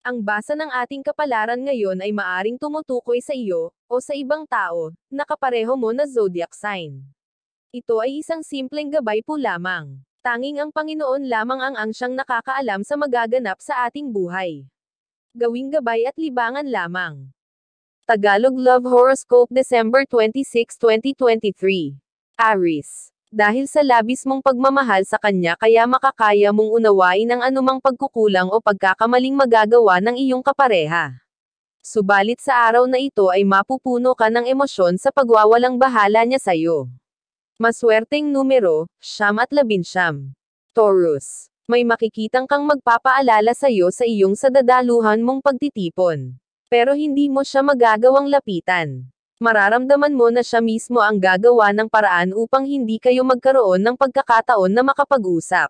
Ang basa ng ating kapalaran ngayon ay maaring tumutukoy sa iyo, o sa ibang tao, na kapareho mo na zodiac sign. Ito ay isang simpleng gabay po lamang. Tanging ang Panginoon lamang ang siyang nakakaalam sa magaganap sa ating buhay. Gawing gabay at libangan lamang. Tagalog Love Horoscope December 26, 2023. Aries. Dahil sa labis mong pagmamahal sa kanya kaya makakaya mong unawain ang anumang pagkukulang o pagkakamaling magagawa ng iyong kapareha. Subalit sa araw na ito ay mapupuno ka ng emosyon sa pagwawalang bahala niya sa'yo. Maswerteng numero, 9 at 11. Taurus. May makikitang kang magpapaalala sa'yo sa iyong sadadaluhan mong pagtitipon. Pero hindi mo siya magagawang lapitan. Mararamdaman mo na siya mismo ang gagawa ng paraan upang hindi kayo magkaroon ng pagkakataon na makapag-usap.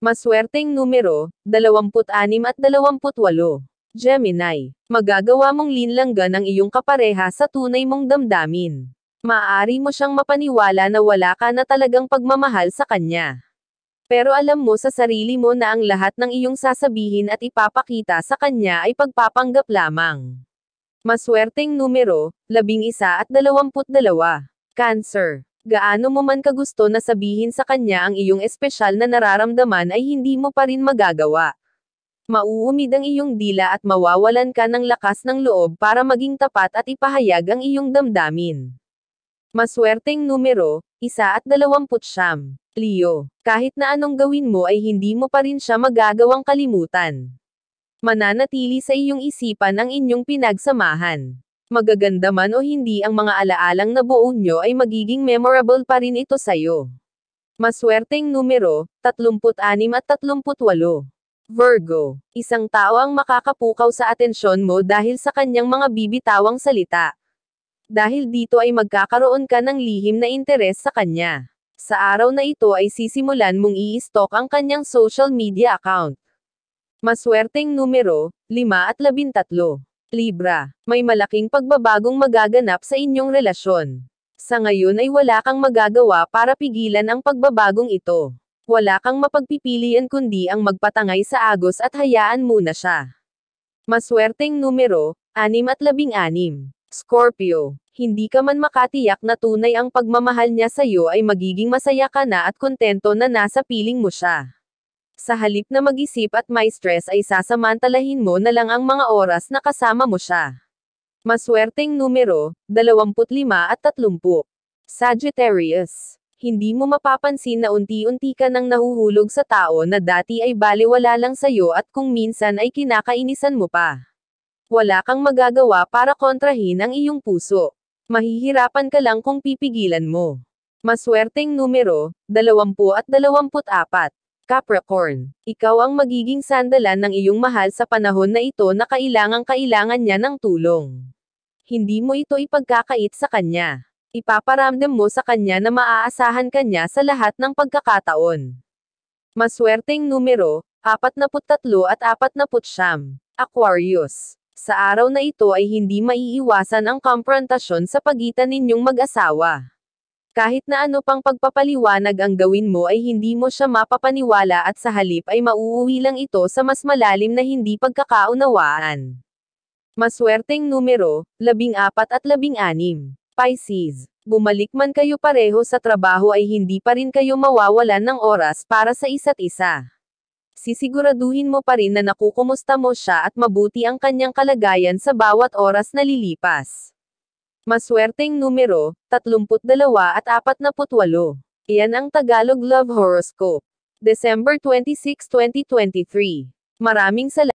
Maswerteng numero, 26 at 28. Gemini. Magagawa mong linlanggan ang iyong kapareha sa tunay mong damdamin. Maaari mo siyang mapaniwala na wala ka na talagang pagmamahal sa kanya. Pero alam mo sa sarili mo na ang lahat ng iyong sasabihin at ipapakita sa kanya ay pagpapanggap lamang. Maswerteng numero, 11 at 22. Cancer. Gaano mo man kagusto na sabihin sa kanya ang iyong espesyal na nararamdaman ay hindi mo pa rin magagawa. Mauumid ang iyong dila at mawawalan ka ng lakas ng loob para maging tapat at ipahayag ang iyong damdamin. Maswerteng numero, 1 at 29. Leo. Kahit na anong gawin mo ay hindi mo pa rin siya magagawang kalimutan. Mananatili sa iyong isipan ang inyong pinagsamahan. Magaganda man o hindi ang mga alaalang nabuo nyo ay magiging memorable pa rin ito sa'yo. Maswerteng numero, 36 at 38. Virgo. Isang tao ang makakapukaw sa atensyon mo dahil sa kanyang mga bibitawang salita. Dahil dito ay magkakaroon ka ng lihim na interes sa kanya. Sa araw na ito ay sisimulan mong i-stalk ang kanyang social media account. Maswerteng numero, 5 at 13. Libra. May malaking pagbabagong magaganap sa inyong relasyon. Sa ngayon ay wala kang magagawa para pigilan ang pagbabagong ito. Wala kang mapagpipilian kundi ang magpatangay sa agos at hayaan muna siya. Maswerteng numero, 6 at 16. Scorpio. Hindi ka man makatiyak na tunay ang pagmamahal niya sa iyo ay magiging masaya ka na at kontento na nasa piling mo siya. Sa halip na mag-isip at may stress ay sasamantalahin mo na lang ang mga oras na kasama mo siya. Maswerteng numero, 25 at 30. Sagittarius. Hindi mo mapapansin na unti-unti ka nang nahuhulog sa tao na dati ay baliwala lang sa'yo at kung minsan ay kinakainisan mo pa. Wala kang magagawa para kontrahin ang iyong puso. Mahihirapan ka lang kung pipigilan mo. Maswerteng numero, 20 at 24. Capricorn. Ikaw ang magiging sandalan ng iyong mahal sa panahon na ito na kailangan niya ng tulong. Hindi mo ito ipagkakait sa kanya. Ipaparamdam mo sa kanya na maaasahan ka niya sa lahat ng pagkakataon. Maswerteng numero, 43 at 49. Aquarius. Sa araw na ito ay hindi maiiwasan ang komprontasyon sa pagitan ninyong mag-asawa. Kahit na ano pang pagpapaliwanag ang gawin mo ay hindi mo siya mapapaniwala at sa halip ay mauuwi lang ito sa mas malalim na hindi pagkakaunawaan. Maswerteng numero, 14 at 16. Pisces. Bumalik man kayo pareho sa trabaho ay hindi pa rin kayo mawawalan ng oras para sa isa't isa. Sisiguraduhin mo pa rin na nakukumusta mo siya at mabuti ang kanyang kalagayan sa bawat oras na lilipas. Maswerteng numero, 32 at 48. Iyan ang Tagalog Love Horoscope. December 26, 2023. Maraming salamat.